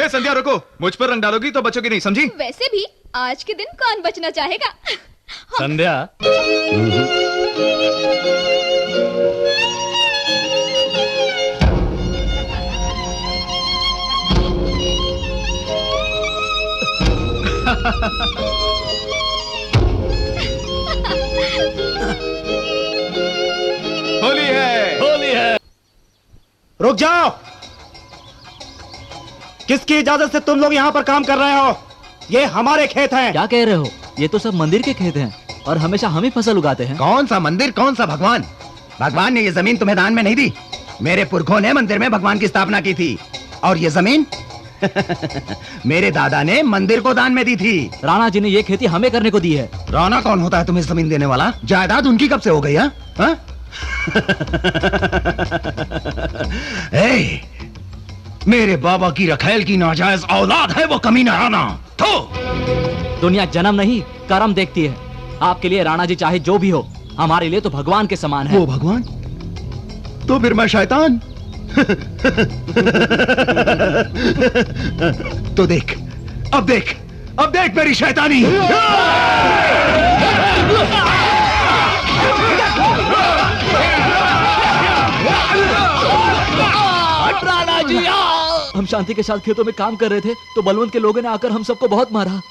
संध्या रुको, मुझ पर रंग डालोगी तो बचोगी नहीं, समझी? वैसे भी आज के दिन कौन बचना चाहेगा? संध्या होली है, होली है। रुक जाओ। किसकी इजाजत से तुम लोग यहाँ पर काम कर रहे हो? ये हमारे खेत हैं। क्या कह रहे हो? ये तो सब मंदिर के खेत हैं और हमेशा हम ही फसल उगाते हैं। कौन सा मंदिर, कौन सा भगवान? भगवान ने ये जमीन तुम्हें दान में नहीं दी। मेरे पुरखों ने मंदिर में भगवान की स्थापना की थी और ये जमीन मेरे दादा ने मंदिर को दान में दी थी। राणा जी ने ये खेती हमें करने को दी है। राणा कौन होता है तुम्हें जमीन देने वाला? जायदाद उनकी कब से हो गई? हाँ? मेरे बाबा की रखेल की नाजायज औलाद है वो कमीना राणा। तो दुनिया जन्म नहीं कर्म देखती है। आपके लिए राणा जी चाहे जो भी हो, हमारे लिए तो भगवान के समान है। वो भगवान? तो फिर मैं शैतान? तो देख, अब देख, अब देख मेरी शैतानी। राणा जी, हम शांति के साथ खेतों में काम कर रहे थे तो बलवंत के लोगों ने आकर हम सबको बहुत मारा।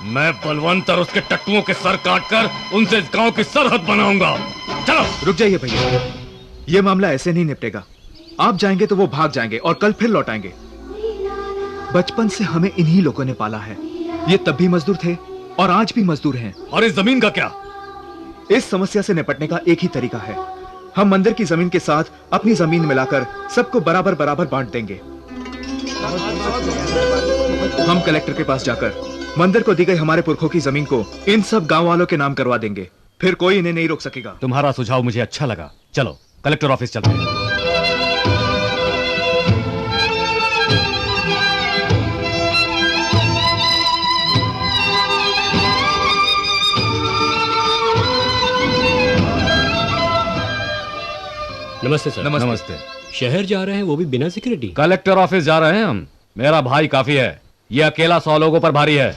मैं बलवंत और उसके टट्टुओं के सर काटकर उनसे इस गांव की सरहद बनाऊंगा। चलो। रुक जाइए भैया, ये मामला ऐसे नहीं निपटेगा। आप जाएंगे तो वो भाग जाएंगे और कल फिर लौट आएंगे। बचपन से हमें इन्हीं लोगों ने पाला है। ये तब भी मजदूर थे और आज भी मजदूर हैं। और इस जमीन का क्या? इस समस्या से निपटने का एक ही तरीका है। हम मंदिर की जमीन के साथ अपनी जमीन मिलाकर सबको बराबर बराबर बांट देंगे। हम कलेक्टर के पास जाकर मंदिर को दी गई हमारे पुरखों की जमीन को इन सब गांव वालों के नाम करवा देंगे। फिर कोई इन्हें नहीं रोक सकेगा। तुम्हारा सुझाव मुझे अच्छा लगा। चलो कलेक्टर ऑफिस चलते हैं। नमस्ते सर। नमस्ते। शहर जा रहे हैं, वो भी बिना सिक्योरिटी? कलेक्टर ऑफिस जा रहे हैं हम। मेरा भाई काफी है, ये अकेला 100 लोगों पर भारी है।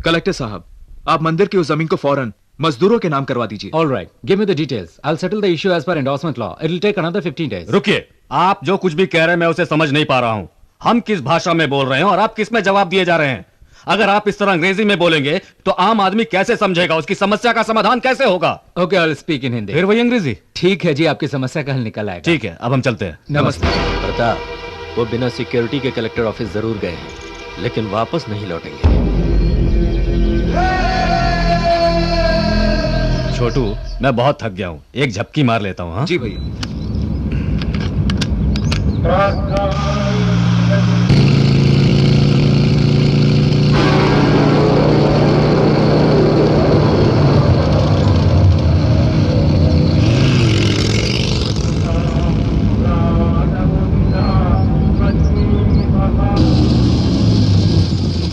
कलेक्टर साहब, आप मंदिर की उस जमीन को फौरन मजदूरों के नाम करवा दीजिए। All right, give me the details. I'll settle the issue as per endorsement law. It'll take another 15 days. रुकिए, आप जो कुछ भी कह रहे हैं मैं उसे समझ नहीं पा रहा हूं। हम किस भाषा में बोल रहे हैं और आप किस में जवाब दिए जा रहे हैं? अगर आप इस तरह अंग्रेजी में बोलेंगे तो आम आदमी कैसे समझेगा? उसकी समस्या का समाधान कैसे होगा? Okay, I'll speak in Hindi. फिर वही अंग्रेजी? ठीक है जी, आपकी समस्या का हल निकल आएगा। ठीक है, अब हम चलते हैं। नमस्ते। प्रताप, वो बिना सिक्योरिटी के कलेक्टर ऑफिस जरूर गए हैं, लेकिन वापस नहीं लौटेंगे। छोटू, मैं बहुत थक गया हूँ, एक झपकी मार लेता हूँ। हाँ जी भैया।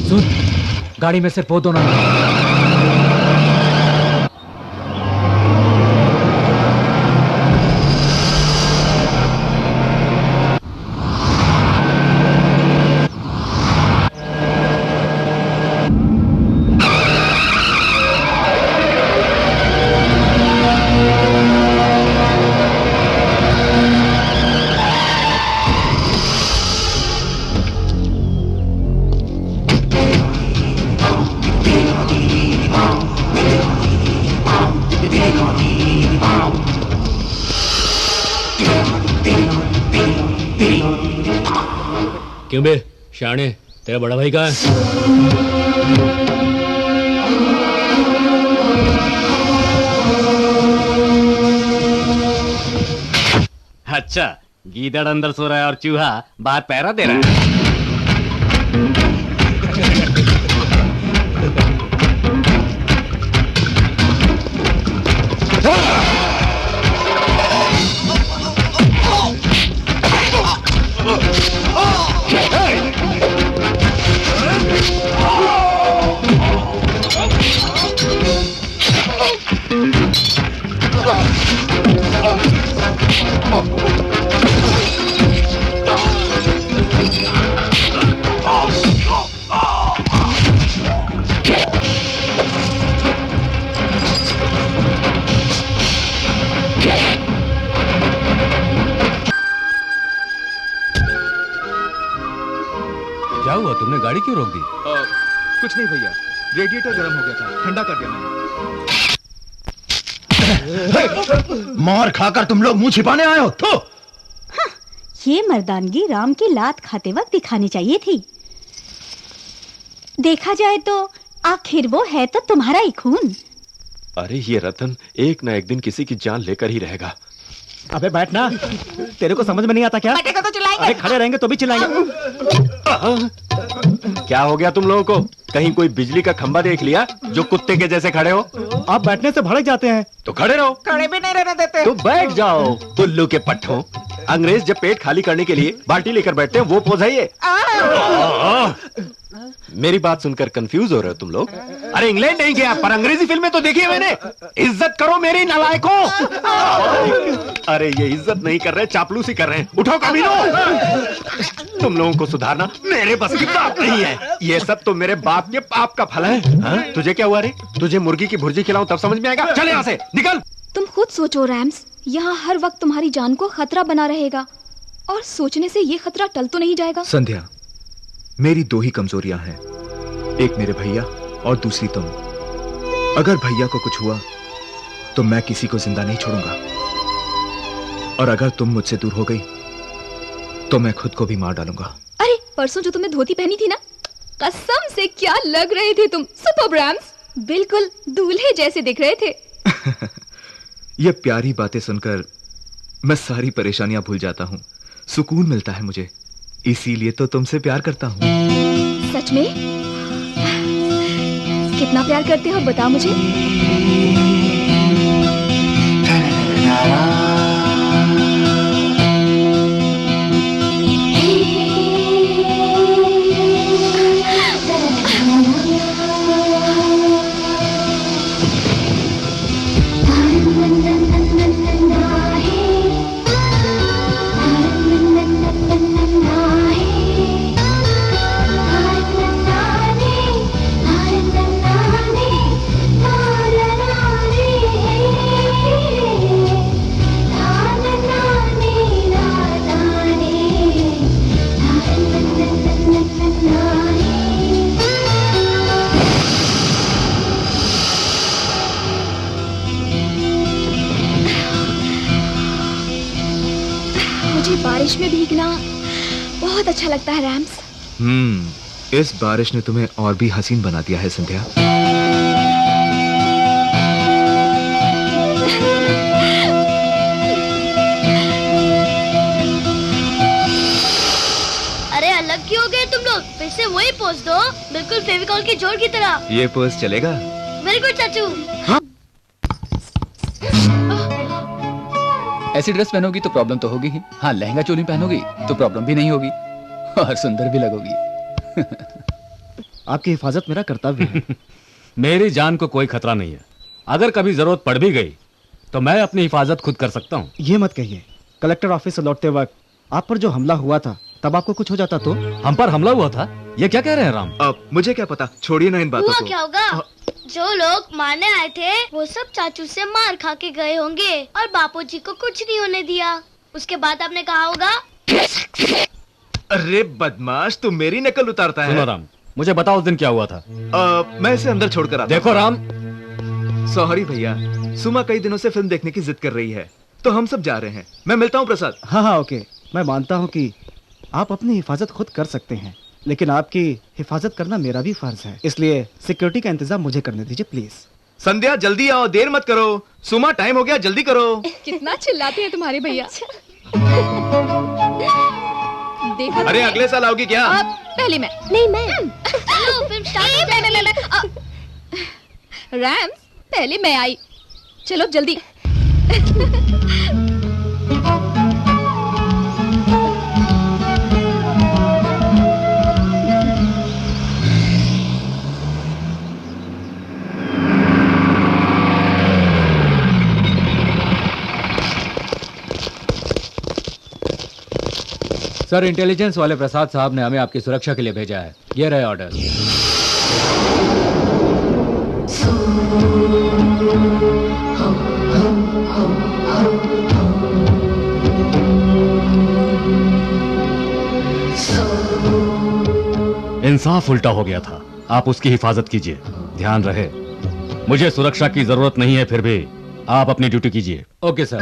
सुन, गाड़ी में सिर्फ वो दोनों। क्यों बे शाने, तेरा बड़ा भाई कहाँ है? अच्छा, गीदड़ अंदर सो रहा है और चूहा बाहर पहरा दे रहा है। हुआ? तुमने गाड़ी क्यों रोक दी? कुछ नहीं भैया, रेडिएटर गर्म हो गया था, ठंडा कर दिया मैंने। मार खाकर तुम लोग मुंह छिपाने आए हो? थू! ये मर्दानगी राम की लात खाते वक्त दिखानी चाहिए थी। देखा जाए तो आखिर वो है तो तुम्हारा ही खून। अरे ये रतन एक ना एक दिन किसी की जान लेकर ही रहेगा। अबे बैठना, तेरे को समझ में नहीं आता क्या? तो चिल्लाएंगे। अरे खड़े रहेंगे तो भी चिल्लाएंगे। क्या हो गया तुम लोगों को? कहीं कोई बिजली का खंभा देख लिया जो कुत्ते के जैसे खड़े हो? आप बैठने से भड़क जाते हैं। तो खड़े रहो। खड़े भी नहीं रहने देते। तो बैठ जाओ। उल्लू के पट्टों, अंग्रेज जब पेट खाली करने के लिए बाल्टी लेकर बैठते हैं वो पोज है ये। मेरी बात सुनकर कंफ्यूज हो रहे हो तुम लोग? अरे इंग्लैंड नहीं गया पर अंग्रेजी फिल्में तो देखी है मैंने। इज्जत करो मेरी नालायकों। अरे ये इज्जत नहीं कर रहे, चापलूसी कर रहे हैं। उठो कमीनों। तुम लोगों को सुधारना मेरे बस की बात नहीं है। ये सब तो मेरे बाप के पाप का फल है। हाँ? तुझे क्या हुआ रे? तुझे मुर्गी की भुर्जी खिलाऊं तब समझ में आएगा। चल यहाँ से निकल। तुम खुद सोचो रैम्स, यहाँ हर वक्त तुम्हारी जान को खतरा बना रहेगा और सोचने से ये खतरा टल तो नहीं जाएगा। संध्या, मेरी दो ही कमजोरियां हैं, एक मेरे भैया और दूसरी तुम। अगर भैया को कुछ हुआ तो मैं किसी को जिंदा नहीं छोड़ूंगा, और अगर तुम मुझसे दूर हो गई तो मैं खुद को भी मार डालूंगा। अरे परसों जो तुमने धोती पहनी थी ना, कसम से क्या लग रहे थे तुम। सुपर रैम्स, बिल्कुल दूल्हे जैसे दिख रहे थे। ये प्यारी बातें सुनकर मैं सारी परेशानियां भूल जाता हूँ, सुकून मिलता है मुझे, इसीलिए तो तुमसे प्यार करता हूँ। सच में? कितना प्यार करते हो बता मुझे। बारिश में भीगना बहुत अच्छा लगता है रैम्स। इस बारिश ने तुम्हें और भी हसीन बना दिया है संध्या। अरे अलग क्यों हो गए तुम लोग? फिर से वही पोज दो, बिल्कुल फेविकॉल की जोड़ की तरह। ये पोज चलेगा? वेरी गुड चाचू। ऐसी ड्रेस पहनोगी तो प्रॉब्लम तो होगी ही। हाँ, लहंगा चोली पहनोगी तो प्रॉब्लम भी नहीं होगी और सुंदर भी लगोगी। आपकी हिफाजत मेरा कर्तव्य है। मेरी जान को कोई खतरा नहीं है। अगर कभी जरूरत पड़ भी गई तो मैं अपनी हिफाजत खुद कर सकता हूँ। ये मत कहिए। कलेक्टर ऑफिस से लौटते वक्त आप पर जो हमला हुआ था, तब आपको कुछ हो जाता तो? हम पर हमला हुआ था? ये क्या कह रहे हैं राम? मुझे क्या पता, छोड़िए ना इन बातों को। क्या होगा? जो लोग मारने आए थे वो सब चाचू से मार खा के गए होंगे और बापू जी को कुछ नहीं होने दिया। उसके बाद आपने कहा होगा, अरे बदमाश, तू मेरी नकल उतारता है। सुनो राम, मुझे बताओ उस दिन क्या हुआ था। मैं इसे अंदर छोड़कर आता। देखो राम, सॉरी भैया, सुमा कई दिनों से फिल्म देखने की जिद कर रही है तो हम सब जा रहे हैं। मैं मिलता हूँ प्रसाद। हाँ ओके। मैं मानता हूँ कि आप अपनी हिफाजत खुद कर सकते हैं, लेकिन आपकी हिफाजत करना मेरा भी फर्ज है, इसलिए सिक्योरिटी का इंतजाम मुझे करने दीजिए प्लीज। संध्या जल्दी आओ, देर मत करो। सुमा टाइम हो गया, जल्दी करो। कितना चिल्लाते हैं तुम्हारे भैया। देखा अरे अगले साल आओगी क्या? पहले मैं। नहीं मैं। चलो फिल्म स्टार्ट हो जाएगी। रैम्स, पहले मैं आई। चलो जल्दी। सर, इंटेलिजेंस वाले प्रसाद साहब ने हमें आपकी सुरक्षा के लिए भेजा है। ये रहे ऑर्डर। इंसाफ उल्टा हो गया था। आप उसकी हिफाजत कीजिए, ध्यान रहे। मुझे सुरक्षा की जरूरत नहीं है, फिर भी आप अपनी ड्यूटी कीजिए। Okay sir.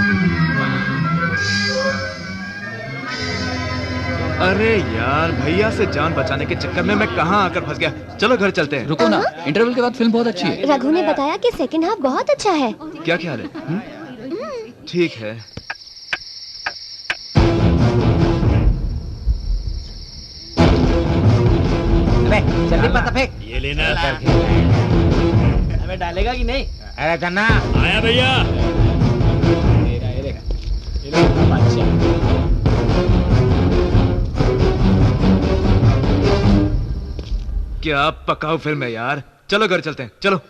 अरे यार, भैया से जान बचाने के चक्कर में मैं कहाँ आकर फंस गया। चलो घर चलते हैं। रुको ना, इंटरवल के बाद फिल्म बहुत अच्छी है। रघु ने बताया कि सेकंड हाफ बहुत अच्छा है। क्या ख्याल है? ठीक है। जल्दी पता फेंक। ये लेना। अबे डालेगा कि नहीं? अरे चन्ना आया भैया। क्या पकाऊ फिल्म है यार। चलो घर चलते हैं, चलो।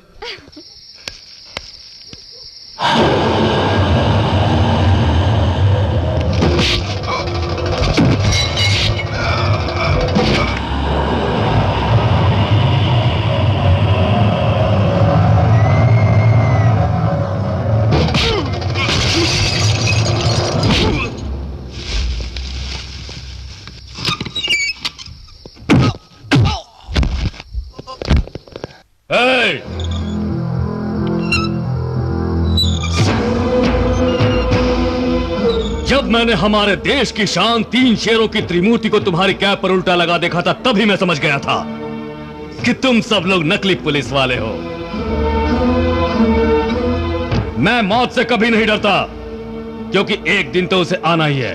Hey! जब मैंने हमारे देश की शान 3 शेरों की त्रिमूर्ति को तुम्हारी कैब पर उल्टा लगा देखा था, तभी मैं समझ गया था कि तुम सब लोग नकली पुलिस वाले हो। मैं मौत से कभी नहीं डरता, क्योंकि एक दिन तो उसे आना ही है।